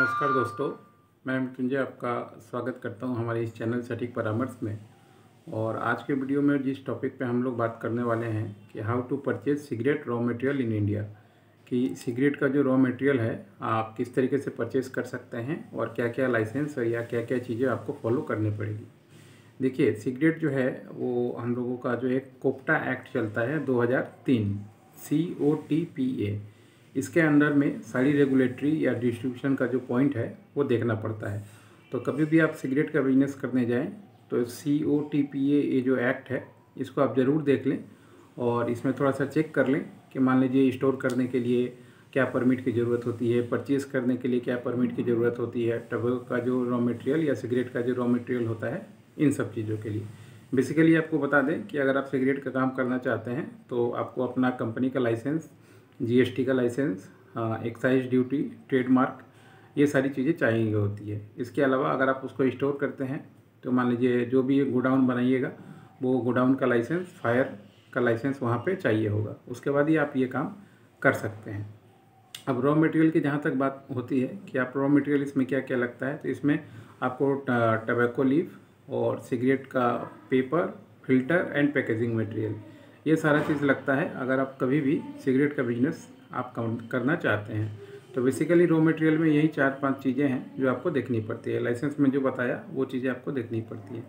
नमस्कार दोस्तों, मैं मृत्युंजय आपका स्वागत करता हूं हमारे इस चैनल सटीक परामर्श में। और आज के वीडियो में जिस टॉपिक पे हम लोग बात करने वाले हैं कि how to purchase cigarette raw material in India, कि सिगरेट का जो रॉ मटेरियल है आप किस तरीके से परचेज़ कर सकते हैं और क्या क्या लाइसेंस या क्या क्या चीज़ें आपको फॉलो करनी पड़ेगी। देखिए, सिगरेट जो है वो हम लोगों का जो एक कोप्टा एक्ट चलता है 2003 COTPA, इसके अंडर में सारी रेगुलेटरी या डिस्ट्रीब्यूशन का जो पॉइंट है वो देखना पड़ता है। तो कभी भी आप सिगरेट का बिजनेस करने जाएं तो COTPA ये जो एक्ट है इसको आप ज़रूर देख लें और इसमें थोड़ा सा चेक कर लें कि मान लीजिए स्टोर करने के लिए क्या परमिट की ज़रूरत होती है, परचेज़ करने के लिए क्या परमिट की ज़रूरत होती है, टबैको का जो रॉ मटेरियल या सिगरेट का जो रॉ मटेरियल होता है, इन सब चीज़ों के लिए। बेसिकली आपको बता दें कि अगर आप सिगरेट का काम करना चाहते हैं तो आपको अपना कंपनी का लाइसेंस, GST का लाइसेंस, एक्साइज ड्यूटी, ट्रेडमार्क, ये सारी चीज़ें चाहिए होती है। इसके अलावा अगर आप उसको स्टोर करते हैं तो मान लीजिए जो भी गोडाउन बनाइएगा वो गोडाउन का लाइसेंस, फायर का लाइसेंस वहाँ पे चाहिए होगा। उसके बाद ही आप ये काम कर सकते हैं। अब रॉ मटेरियल की जहाँ तक बात होती है कि आप रॉ मटेरियल इसमें क्या क्या लगता है, तो इसमें आपको टबैको लीफ और सिगरेट का paper, filter and packaging material, ये सारा चीज़ लगता है अगर आप कभी भी सिगरेट का बिजनेस आप करना चाहते हैं। तो बेसिकली रॉ मटेरियल में यही 4-5 चीज़ें हैं जो आपको देखनी पड़ती है। लाइसेंस में जो बताया वो चीज़ें आपको देखनी पड़ती है।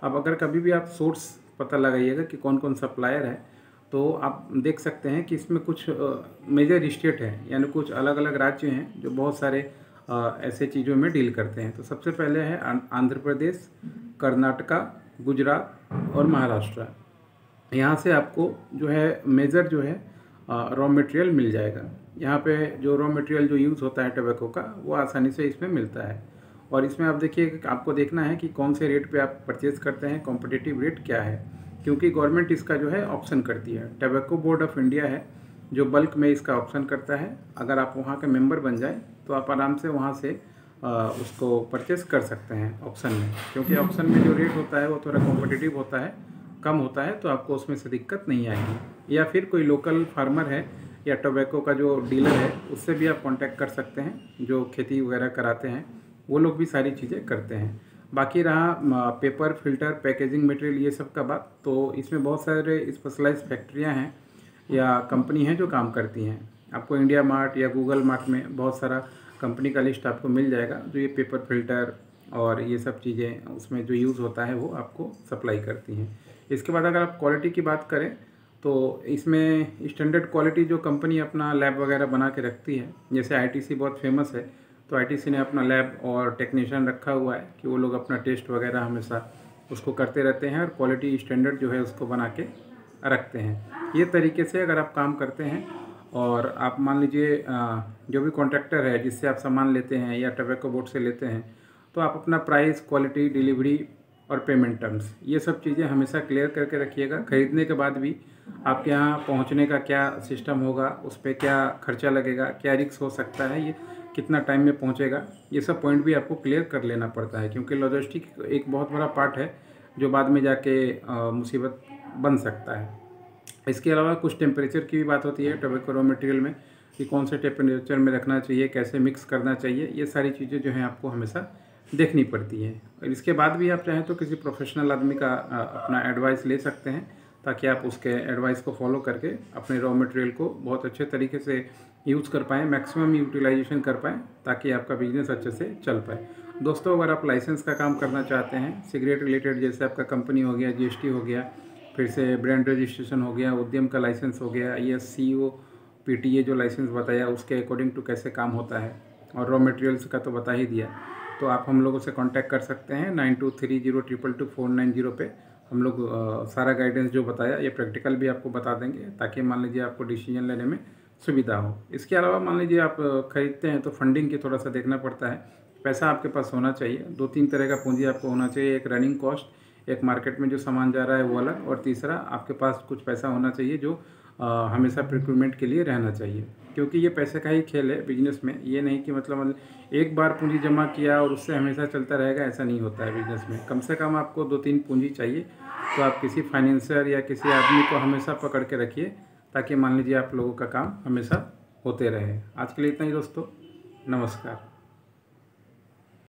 अब अगर कभी भी आप सोर्स पता लगाइएगा कि कौन कौन सप्लायर है, तो आप देख सकते हैं कि इसमें कुछ मेजर स्टेट हैं, यानी कुछ अलग अलग राज्य हैं जो बहुत सारे ऐसे चीज़ों में डील करते हैं। तो सबसे पहले है आंध्र प्रदेश, कर्नाटका, गुजरात और महाराष्ट्र। यहाँ से आपको जो है मेजर जो है रॉ मटेरियल मिल जाएगा। यहाँ पे जो रॉ मटेरियल जो यूज़ होता है टबैको का वो आसानी से इसमें मिलता है। और इसमें आप देखिए कि आपको देखना है कि कौन से रेट पे आप परचेज़ करते हैं, कॉम्पिटिटिव रेट क्या है, क्योंकि गवर्नमेंट इसका जो है ऑप्शन करती है। टबैको बोर्ड ऑफ इंडिया है जो बल्क में इसका ऑप्शन करता है। अगर आप वहाँ के मेंबर बन जाए तो आप आराम से वहाँ से उसको परचेज़ कर सकते हैं ऑप्शन में, क्योंकि ऑप्शन में जो रेट होता है वो थोड़ा कॉम्पिटिटिव होता है, कम होता है, तो आपको उसमें से दिक्कत नहीं आएगी। या फिर कोई लोकल फार्मर है या टोबैको का जो डीलर है उससे भी आप कांटेक्ट कर सकते हैं, जो खेती वगैरह कराते हैं वो लोग भी सारी चीज़ें करते हैं। बाकी रहा पेपर, फिल्टर, पैकेजिंग मटेरियल, ये सब का बात, तो इसमें बहुत सारे स्पेशलाइज्ड फैक्ट्रियाँ हैं या कंपनी हैं जो काम करती हैं। आपको इंडिया मार्ट या गूगल मार्ट में बहुत सारा कंपनी का लिस्ट आपको मिल जाएगा जो ये पेपर, फिल्टर और ये सब चीज़ें उसमें जो यूज़ होता है वो आपको सप्लाई करती हैं। इसके बाद अगर आप क्वालिटी की बात करें तो इसमें स्टैंडर्ड क्वालिटी जो कंपनी अपना लैब वगैरह बना के रखती है, जैसे ITC बहुत फेमस है, तो ITC ने अपना लैब और टेक्नीशियन रखा हुआ है कि वो लोग अपना टेस्ट वगैरह हमेशा उसको करते रहते हैं और क्वालिटी स्टैंडर्ड जो है उसको बना के रखते हैं। ये तरीके से अगर आप काम करते हैं और आप मान लीजिए जो भी कॉन्ट्रैक्टर है जिससे आप सामान लेते हैं या टबैको बोर्ड से लेते हैं, तो आप अपना प्राइस, क्वालिटी, डिलीवरी और पेमेंट टर्म्स, ये सब चीज़ें हमेशा क्लियर करके रखिएगा। ख़रीदने के बाद भी आपके यहाँ पहुँचने का क्या सिस्टम होगा, उस पर क्या खर्चा लगेगा, क्या रिस्क हो सकता है, ये कितना टाइम में पहुँचेगा, ये सब पॉइंट भी आपको क्लियर कर लेना पड़ता है, क्योंकि लॉजिस्टिक एक बहुत बड़ा पार्ट है जो बाद में जाके मुसीबत बन सकता है। इसके अलावा कुछ टेम्परेचर की भी बात होती है टोबैको रॉ मटेरियल में, कि कौन से टेम्परेचर में रखना चाहिए, कैसे मिक्स करना चाहिए, ये सारी चीज़ें जो हैं आपको हमेशा देखनी पड़ती है। और इसके बाद भी आप चाहें तो किसी प्रोफेशनल आदमी का अपना एडवाइस ले सकते हैं, ताकि आप उसके एडवाइस को फॉलो करके अपने रॉ मटेरियल को बहुत अच्छे तरीके से यूज़ कर पाएँ, मैक्सिमम यूटिलाइजेशन कर पाएँ, ताकि आपका बिजनेस अच्छे से चल पाए। दोस्तों, अगर आप लाइसेंस का काम करना चाहते हैं सिगरेट रिलेटेड, जैसे आपका कंपनी हो गया, GST हो गया, फिर से ब्रांड रजिस्ट्रेशन हो गया, उद्यम का लाइसेंस हो गया, ये COPTA जो लाइसेंस बताया उसके अकॉर्डिंग टू कैसे काम होता है, और रॉ मटेरियल्स का तो बता ही दिया, तो आप हम लोगों से कांटेक्ट कर सकते हैं 9230222490 पे। हम लोग सारा गाइडेंस जो बताया ये प्रैक्टिकल भी आपको बता देंगे, ताकि मान लीजिए आपको डिसीजन लेने में सुविधा हो। इसके अलावा मान लीजिए आप खरीदते हैं तो फंडिंग की थोड़ा सा देखना पड़ता है। पैसा आपके पास होना चाहिए, 2-3 तरह का पूंजी आपको होना चाहिए। एक रनिंग कॉस्ट, एक मार्केट में जो सामान जा रहा है वो अलग, और तीसरा आपके पास कुछ पैसा होना चाहिए जो हमेशा प्रिक्रूटमेंट के लिए रहना चाहिए, क्योंकि ये पैसे का ही खेल है बिजनेस में। ये नहीं कि मतलब एक बार पूंजी जमा किया और उससे हमेशा चलता रहेगा, ऐसा नहीं होता है बिजनेस में। कम से कम आपको 2-3 पूंजी चाहिए, तो आप किसी फाइनेंसर या किसी आदमी को हमेशा पकड़ के रखिए, ताकि मान लीजिए आप लोगों का काम हमेशा होते रहे। आज के लिए इतना ही दोस्तों, नमस्कार।